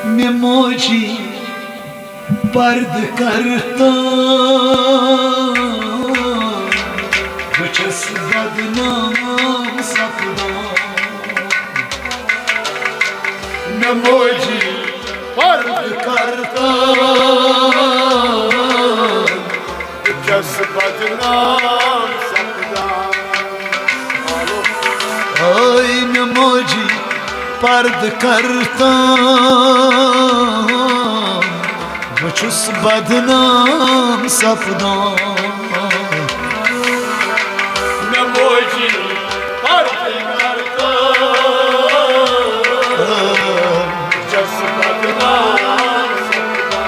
मेमोजी पर्द करता बचस बदनाम सपना मेमोजी पर्द करता बचस बदनाम सपना ओए मेमोजी पर्द करता बचुस बदनाम सपना मेमोजी पर्द करता बचुस बदनाम सपना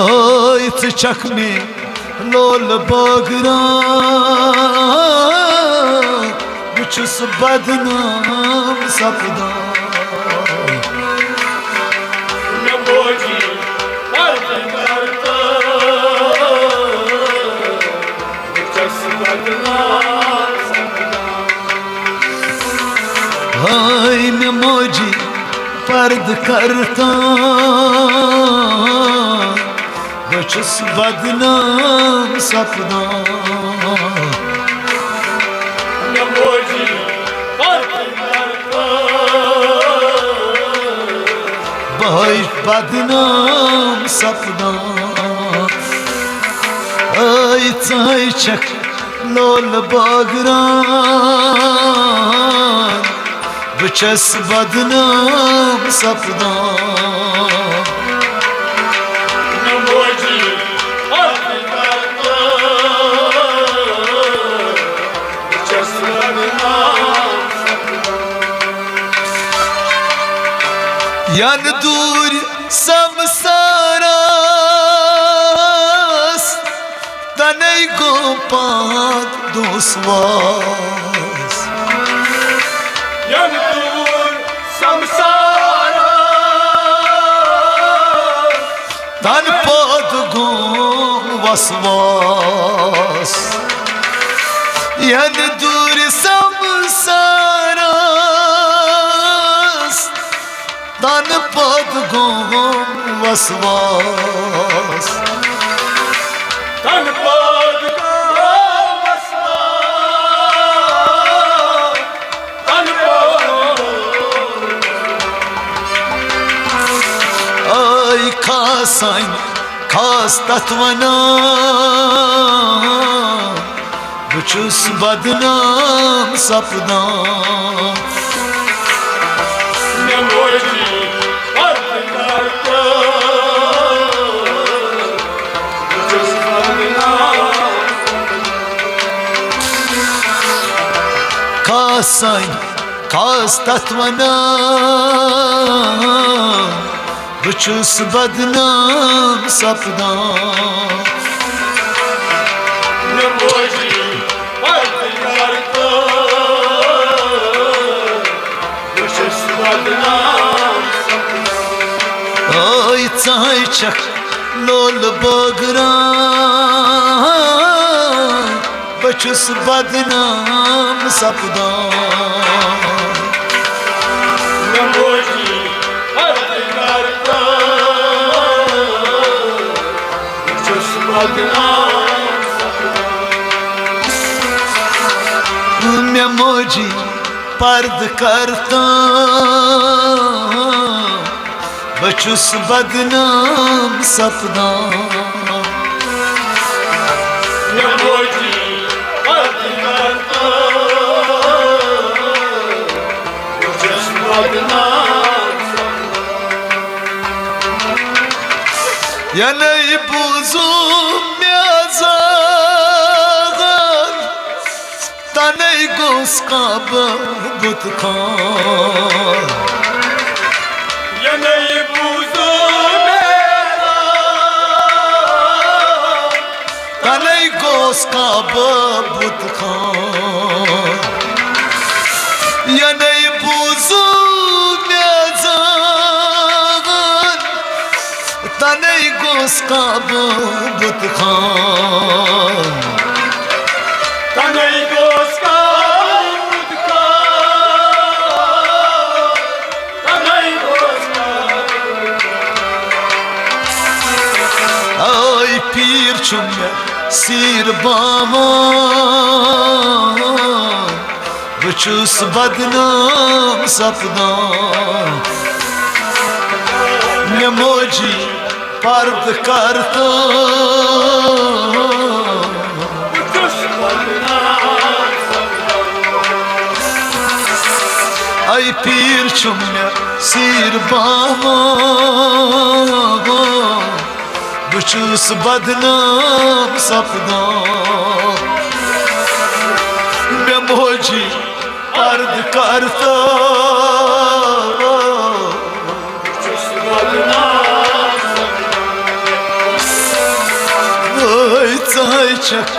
ओए चक में लोल बगरा बचुस बदनाम सपना मेमोजी पर्द करता बचुस बदनाम सपना हाय मेमोजी पर्द करता बचुस बदनाम सपना मेमोजी पर्द करता भाई बदनाम सपना आई चाय चक लोल बागरान बचस बदनाम सपना मेमोजी पर्द करता बचस बदनाम सपना यान दूर समसारास तनै गोपात दोस्वास यान दूर समसारास तन पद गो वसवास यान दूर समसारास तन पद गो वसवास तन पद गो वसवास तन पद आई खासाइन खास तत्वना बचुस बदनाम सपना मेमोजी पर्द करता बचुस बदनाम खासाइन खास तत्वना बचुस बदनाम सपना मेमोजी पर्द करता बचुस बदनाम सपना ओए चाय चक लोल बगरान बचुस बदनाम सपना मेमोजी पर्द करता बचुस बदनाम सपना मेमोजी पर्द करता बचुस बदनाम सपना मेमोजी पर्द करता बचुस बदनाम सपना या नहीं बुझू म्याज़ागर तनै गोस काब बुत खान या नहीं बुझू म्याज़ागर तनै गोस काब बुत खान या नहीं बुझू म्याज़ागर तनै गोस काब बुत खान तनै गोस काब बुत खान तनै چون سیر بامان بچوس بدنام سپدان نموجی پرد کردم ای پیر چون سیر بامان بچوس بدنام سپدان نموجی پرد کردم بچوس بدنام سپدان ای تایچک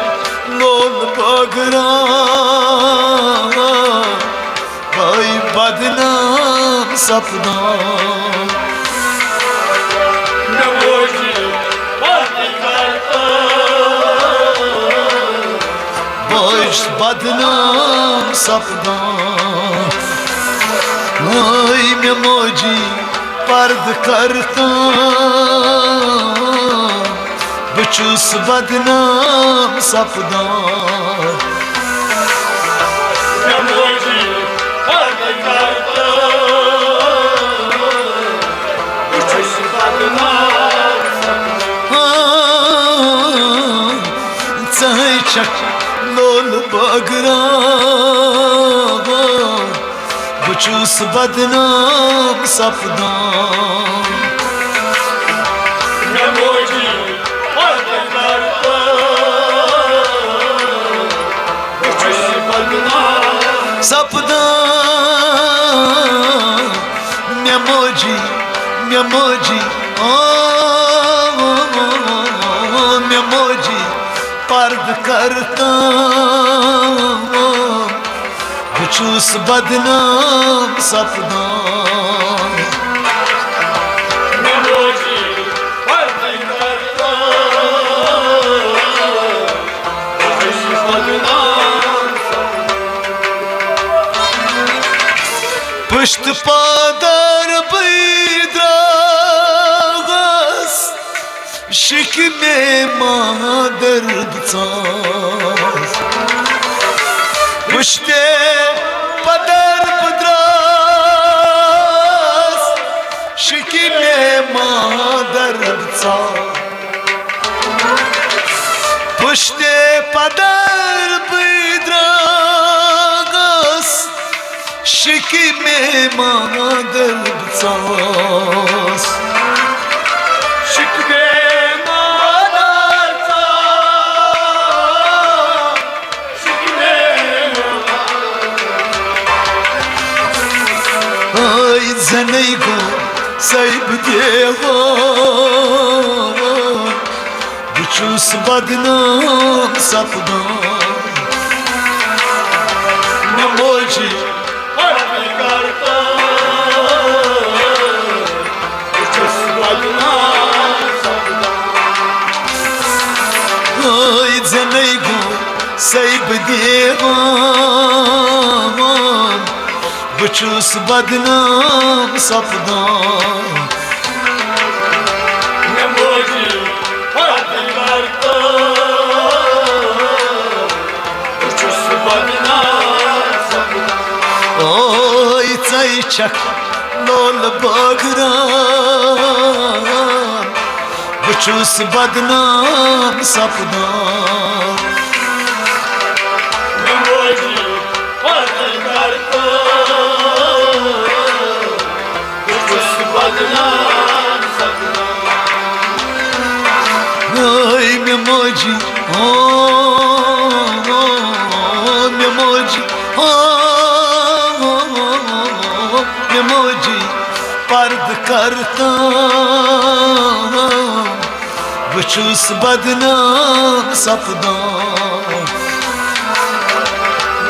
لول بگرام ای بدنام سپدان نموجی پرد کردم باش بدنام سپدان ای نموجی پرد کردم بچوس بدنام سپدان نموجی پرد کردم بچوس بدنام سپدان تایچک لول بگرام بچوس بدنام سپدان نموجی پرد کردم بچوس بدنام سپدان نموجی نموجی نموجی پرد کردم بچوس بدنام سپدان نموجی پرد کردم بچوس بدنام پشت پادر بیدراغ شکم مادر بتاز پشت پدر بدراز شکم مادر بتاز پشت پدر بدراغ شکم مادر بتاز شکم زنيكو سايب ديغون بچوس بدنام سپدان نموجي پرد کردم بچوس بدنام سپدان ای زنيكو سايب ديغون بچوس بدنام سپدان نموجی پرد کردم بچوس بدنام سپدان ای تایچک لول بگرام بچوس بدنام سپدان نموجی پرد ای نموجی نموجی نموجی پرد کردم بچوس بدنام سپدان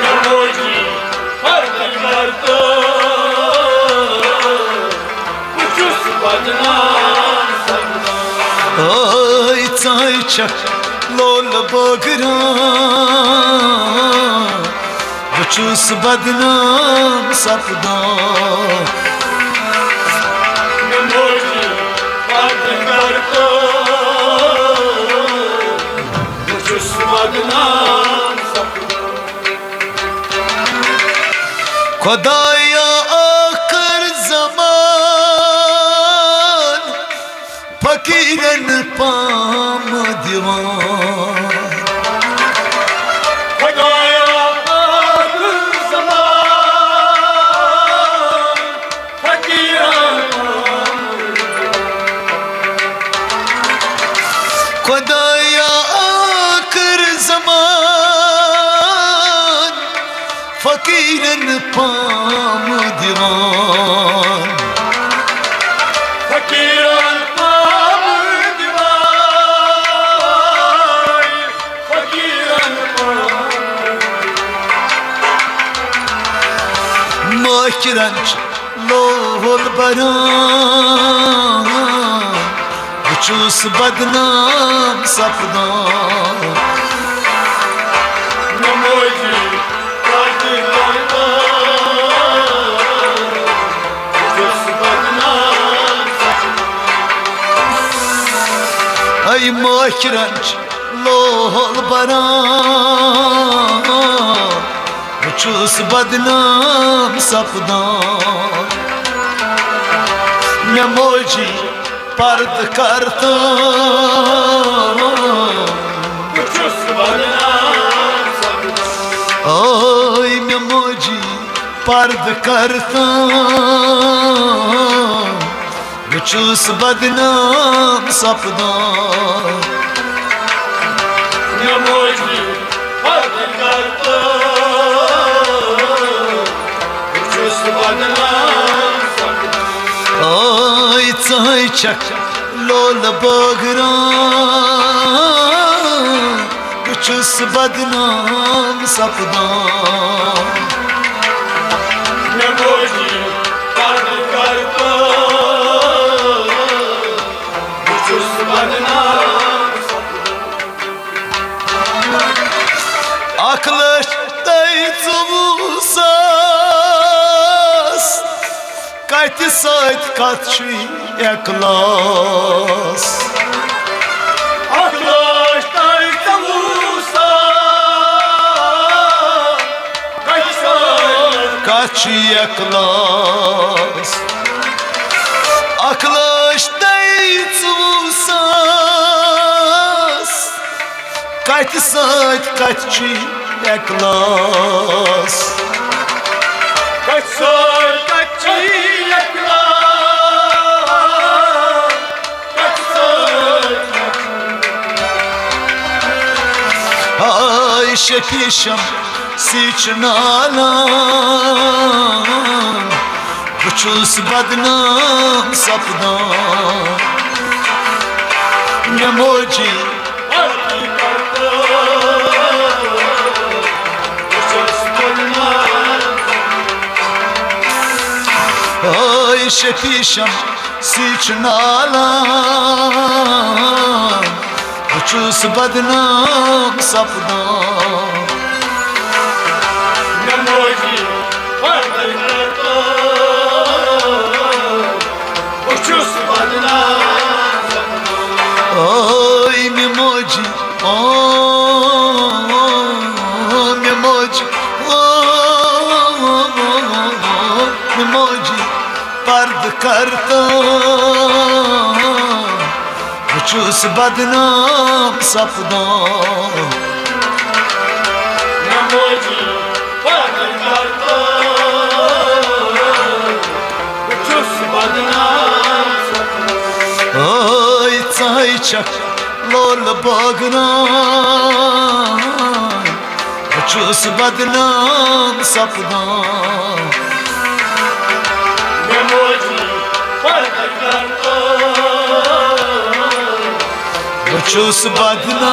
نموجی پرد کردم بچوس بدنام سپدان ای تایچک لول بگرام بچوس بدنام سپدان نموجی پرد کردم خدایا آخر زمان فقیرن پام دیوان خدایا آخر زمان فقیرن خدایا آخر زمان فقیرن پام دیوان فقیرن پام دیوان فقیرن ماکرنچ لوهل بران بچوس بدنام سپدان نموجی کاتی جس بدنام ای ماکرنچ لوهل بران بچوس بدنام سپدان نموجی پرد کرتان جس بدنام آی نموجی پرد کرتان بچوس بدنام سپدان نموجی فرد کرتا جس بدنام آی تای چک لول باگران بچوس بدنام سپدان نموجی فرد کرتا جس بدنام Akılış daytımısas Kayti sayt katçı eklas Akloş tayta Musa Kaçsın Katçı eklas Akılış daytımısas Kayti sayt katçı eklas Kaçsın kaçı yaklar Kaçsın Ay şepişem siçnalan Bıçus badnam sapdan Nemoji Arti karta Jus bednam Ay şepişem siçnalan Bıçus badnam sapdan Namoji farda karta Jus bednam Ay memoji memoji memoji pard kartan bıçus badnam sapdan Namoji farda karta Jus bednam Ay çay çak lol bagran bıçus badnam sapdan Namoji farda karta Bıçus badnam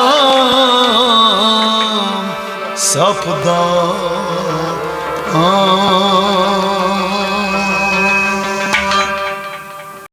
sapdan